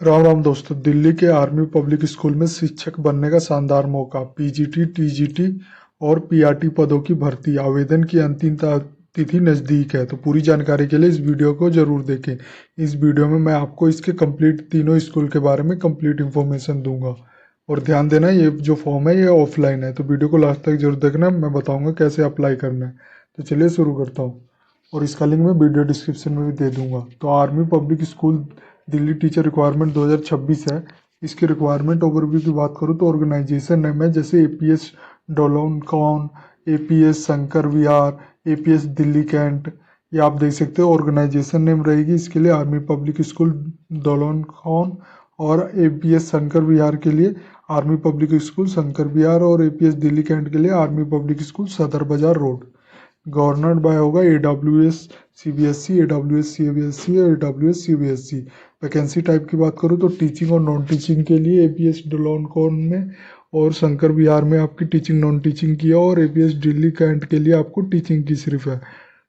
राम राम दोस्तों। दिल्ली के army public school में शिक्षक बनने का शानदार मौका। पीजीटी, टीजीटी और पीआरटी पदों की भर्ती। आवेदन की अंतिम तिथि नज़दीक है, तो पूरी जानकारी के लिए इस वीडियो को जरूर देखें। इस वीडियो में मैं आपको इसके कंप्लीट तीनों स्कूल के बारे में कंप्लीट इन्फॉर्मेशन दूंगा। और ध्यान देना, ये जो फॉर्म है ये ऑफलाइन है, तो वीडियो को लास्ट तक जरूर देखना। मैं बताऊंगा कैसे अप्लाई करना है। तो चलिए शुरू करता हूँ, और इसका लिंक मैं वीडियो डिस्क्रिप्शन में भी दे दूंगा। तो army public school Delhi teacher requirement 2026 है। इसकी रिक्वायरमेंट ओवरव्यू की बात करूँ तो ऑर्गेनाइजेशन नेम है जैसे एपीएस डोलोन कौन, एपीएस शंकर विहार, एपीएस दिल्ली कैंट। ये आप देख सकते हो ऑर्गेनाइजेशन नेम रहेगी इसके लिए आर्मी पब्लिक स्कूल डोलोन कौन, और एपीएस शंकर विहार के लिए आर्मी पब्लिक स्कूल शंकर विहार, और एपीएस दिल्ली कैंट के लिए आर्मी पब्लिक स्कूल सदर बाजार रोड। गवर्नर्ड बाय होगा AWS CBSE, AWS CBSE और AWS CBSE। वैकेंसी टाइप की बात करूँ तो टीचिंग और नॉन टीचिंग के लिए एपीएस डोलोनकॉन में और शंकर विहार में आपकी टीचिंग नॉन टीचिंग की है, और एपीएस दिल्ली कैंट के लिए आपको टीचिंग की सिर्फ है।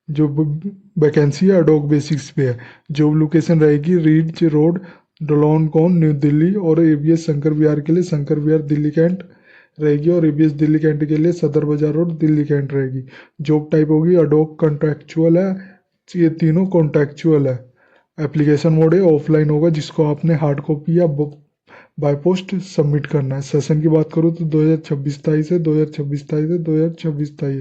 जो वैकेंसी है अडोक बेसिक्स पे है। जॉब लोकेशन रहेगी रीच रोड, डोलोनकॉन, न्यू दिल्ली, और एपीएस शंकर विहार के लिए शंकर विहार दिल्ली कैंट रहेगी, और एबीएस दिल्ली कैंट के लिए सदर बाजार रोड दिल्ली कैंट रहेगी। जॉब टाइप होगी अडोक कॉन्ट्रैक्चुअल है। ये तीनों कॉन्ट्रैक्चुअल है। एप्लीकेशन मोड है ऑफलाइन होगा, जिसको आपने हार्ड कॉपी या बाय पोस्ट सबमिट करना है। सेशन की बात करूँ तो 2026 है, 2026 है, 2026 है।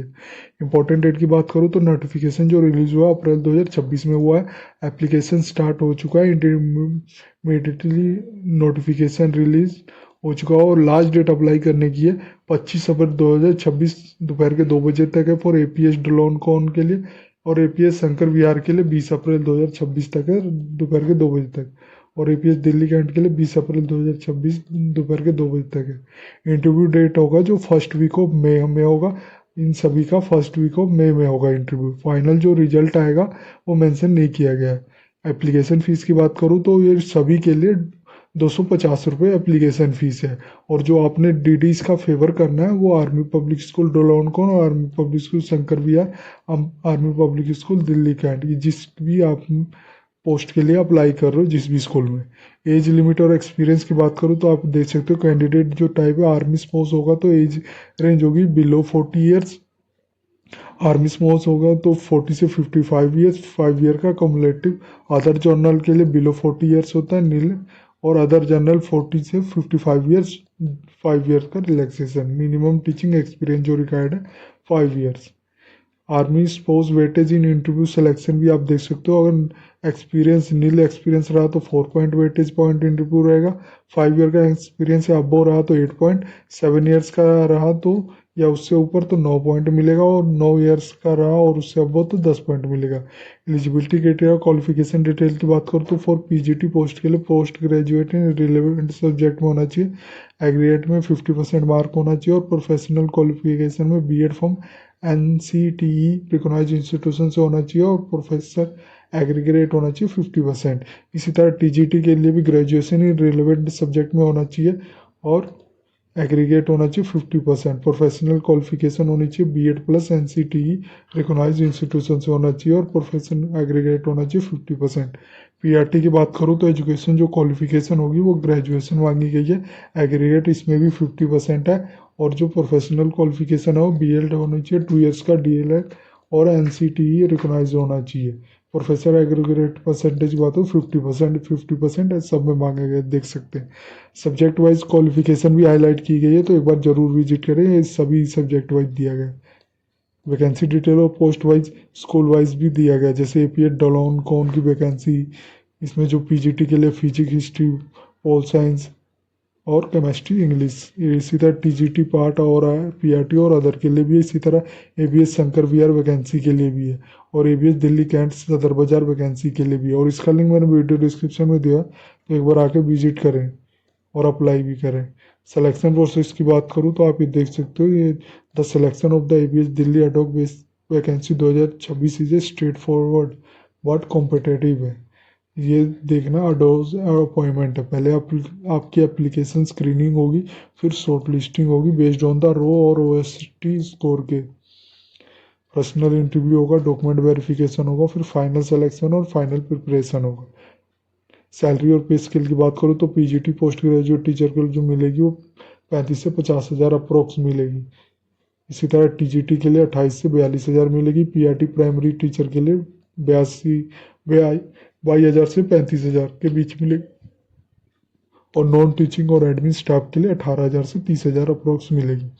इंपॉर्टेंट डेट की बात करूँ तो नोटिफिकेशन जो रिलीज हुआ अप्रैल 2026 में हुआ है। एप्लीकेशन स्टार्ट हो चुका है, इमीडिएटली नोटिफिकेशन रिलीज हो चुका है, और लास्ट डेट अप्लाई करने की है 25 अप्रैल 2026 दोपहर के 2 बजे तक है फॉर एपीएस डोलोनकॉन के लिए, और एपीएस शंकर विहार के लिए 20 अप्रैल 2026 तक है दोपहर के 2 बजे तक, और एपीएस दिल्ली कैंट के लिए 20 अप्रैल 2026 दोपहर के 2 बजे तक है। इंटरव्यू डेट होगा जो फर्स्ट वीक ऑफ मई में होगा। इन सभी का फर्स्ट वीक ऑफ मई में होगा इंटरव्यू। फाइनल जो रिजल्ट आएगा वो मेंशन नहीं किया गया है। एप्लीकेशन फ़ीस की बात करूँ तो ये सभी के लिए 250 रुपये एप्लीकेशन फ़ीस है। और जो आपने डीडीज का फेवर करना है वो आर्मी पब्लिक स्कूल डोलोनकॉन और army public school Shankar Vihar, army public school Delhi cantt, ये जिस भी आप पोस्ट के लिए अप्लाई कर रहे हो जिस भी स्कूल में। एज लिमिट और एक्सपीरियंस की बात करूँ तो आप देख सकते हो कैंडिडेट जो टाइप है आर्मी स्पोर्स होगा तो एज रेंज होगी बिलो 40 ईयर्स। आर्मी स्पोर्स होगा तो 40 से 55 ईयर्स, 5 ईयर का कमुलेटिव। अदर जर्नल के लिए बिलो 40 ईयर्स होता है नील, और अदर जनरल 40 से 55 ईयर्स, 5 ईयर का रिलैक्सेशन। मिनिमम टीचिंग एक्सपीरियंस जो रिक्वायर्ड है 5 years. Army sports weightage in interview selection भी आप देख सकते हो। अगर एक्सपीरियंस नील एक्सपीरियंस रहा तो 4 पॉइंट वेटेज पॉइंट इंटरव्यू रहेगा। 5 ईयर का एक्सपीरियंस या अबव रहा तो 8 पॉइंट, 7 ईयर्स का रहा तो या उससे ऊपर तो 9 पॉइंट मिलेगा, और 9 ईयर्स का रहा और उससे अबव तो 10 पॉइंट मिलेगा। एलिजिबिलिटी क्राइटेरिया क्वालिफिकेशन डिटेल की बात करूँ तो फॉर पीजीटी पोस्ट के लिए post graduate in relevant subject में होना चाहिए, एग्रीगेट में 50% मार्क होना चाहिए, और प्रोफेशनल क्वालिफिकेशन में BEd from NCTE recognise institution से होना चाहिए, और प्रोफेसर एग्रीगेट होना चाहिए 50%। इसी तरह टीजीटी के लिए भी ग्रेजुएशन इन रिलेवेंट सब्जेक्ट में होना चाहिए, और एग्रीगेट होना चाहिए 50%। प्रोफेशनल क्वालिफिकेशन होनी चाहिए BEd plus NCTE recognise institution से होना चाहिए, और प्रोफेशनल एग्रीगेट होना चाहिए 50%। पीआरटी की बात करूँ तो एजुकेशन जो क्वालिफिकेशन होगी वो ग्रेजुएशन मांगी गई है। एग्रीगेट इसमें भी 50% है, और जो प्रोफेशनल क्वालिफिकेशन है वो बीएड होनी चाहिए 2 ईयर्स का डीएलएड, और NCTE रिकॉग्नाइज होना चाहिए। प्रोफेसर एग्रीगेट परसेंटेज की बात हो 50% सब में मांगे गए देख सकते हैं। सब्जेक्ट वाइज क्वालिफिकेशन भी हाईलाइट की गई है, तो एक बार जरूर विजिट करें। ये सभी सब्जेक्ट वाइज दिया गया है। वैकेंसी डिटेल और पोस्ट वाइज स्कूल वाइज भी दिया गया है, जैसे एपीएड डलोन कौन की वैकेंसी, इसमें जो पीजीटी के लिए फिजिक्स, हिस्ट्री, पोल साइंस और केमिस्ट्री, इंग्लिश। इसी तरह टीजीटी पार्ट और पीआरटी और अदर के लिए भी, इसी तरह एबीएस शंकर विहार वैकेंसी के लिए भी है, और एबीएस दिल्ली कैंट सदर बाजार वैकेंसी के लिए भी है। और इसका लिंक मैंने वीडियो डिस्क्रिप्शन में दिया, तो एक बार आके विजिट करें और अप्लाई भी करें। सिलेक्शन प्रोसेस की बात करूँ तो आप ये देख सकते हो, ये the selection of the ABS Delhi ad hoc base vacancy 2026 is a straight forward but competitive है। ये देखना अडोज अपॉइंटमेंट है। पहले आपकी एप्लीकेशन स्क्रीनिंग होगी, फिर शॉर्ट लिस्टिंग होगी बेस्ड ऑन द रो और ओएसटी स्कोर के। पर्सनल इंटरव्यू होगा, डॉक्यूमेंट वेरिफिकेशन होगा, फिर फाइनल सिलेक्शन और फाइनल प्रिपरेशन होगा। सैलरी और पे स्केल की बात करूँ तो पीजीटी पोस्ट ग्रेजुएट टीचर को जो मिलेगी वो 35 से 50,000 अप्रोक्स मिलेगी। इसी तरह टीजीटी के लिए 28 से 42,000 मिलेगी। पीआरटी प्राइमरी टीचर के लिए 22,000 से 35,000 के बीच मिलेगी। और नॉन टीचिंग और एडमिन स्टाफ के लिए 18,000 से 30,000 अप्रोक्स मिलेगी।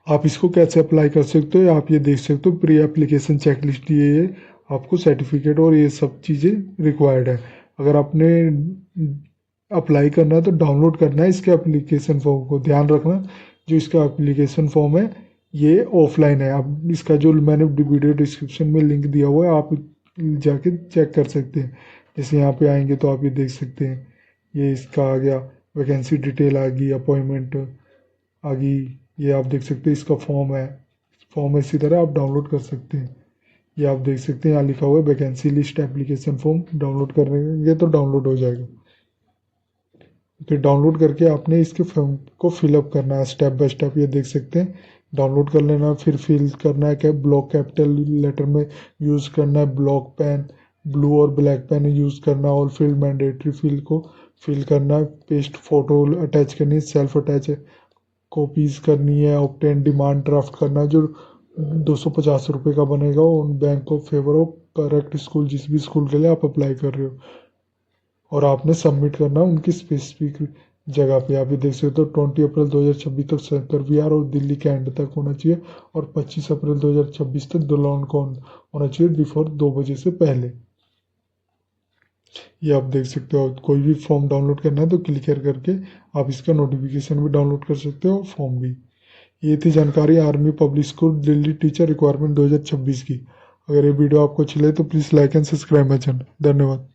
आप इसको कैसे अप्लाई कर सकते हो आप ये देख सकते हो। प्री एप्लीकेशन चेकलिस्ट ये आपको सर्टिफिकेट और ये सब चीज़ें रिक्वायर्ड है। अगर आपने अप्लाई करना है तो डाउनलोड करना है इसके एप्लीकेशन फॉर्म को। ध्यान रखना जो इसका एप्लीकेशन फॉर्म है ये ऑफलाइन है। आप इसका जो मैंने वीडियो डिस्क्रिप्शन में लिंक दिया हुआ है आप जाके चेक कर सकते हैं। जैसे यहाँ पे आएंगे तो आप ये देख सकते हैं ये इसका आ गया, वैकेंसी डिटेल आ गई, अपॉइंटमेंट आ गई, ये आप देख सकते हैं इसका फॉर्म इसी तरह आप डाउनलोड कर सकते हैं। ये आप देख सकते हैं यहाँ लिखा हुआ है vacancy list application form. Download करेंगे तो डाउनलोड हो जाएगा। फिर डाउनलोड करके आपने इसके फॉर्म को फिलअप करना है स्टेप बाय स्टेप। ये देख सकते हैं डाउनलोड कर लेना, फिर फिल करना है क्या ब्लॉक कैपिटल लेटर में यूज़ करना है, ब्लॉक पेन ब्लू और ब्लैक पेन यूज़ करना, और फिल मैंडेटरी फिल को फिल करना है, पेस्ट फोटो अटैच करनी है, सेल्फ अटैच कॉपीज़ करनी है, ऑब्टेन डिमांड ड्राफ्ट करना है जो 250 रुपये का बनेगा उन bank of favour of correct school जिस भी स्कूल के लिए आप अप्लाई कर रहे हो। और आपने सबमिट करना है उनकी स्पेसिफिक जगह पे। आप ये देख सकते हो 20 अप्रैल 2026 तक सेंटर वीआर और दिल्ली के एंड तक होना चाहिए, और 25 अप्रैल 2026 तक दुल्हन को होना चाहिए बिफोर 2 बजे से पहले। ये आप देख सकते हो। कोई भी फॉर्म डाउनलोड करना है तो क्लिक करके आप इसका नोटिफिकेशन भी डाउनलोड कर सकते हो और फॉर्म भी। ये थी जानकारी army public school Delhi teacher requirement 2026 की। अगर ये वीडियो आपको अच्छी लगे तो please like and subscribe my channel. धन्यवाद।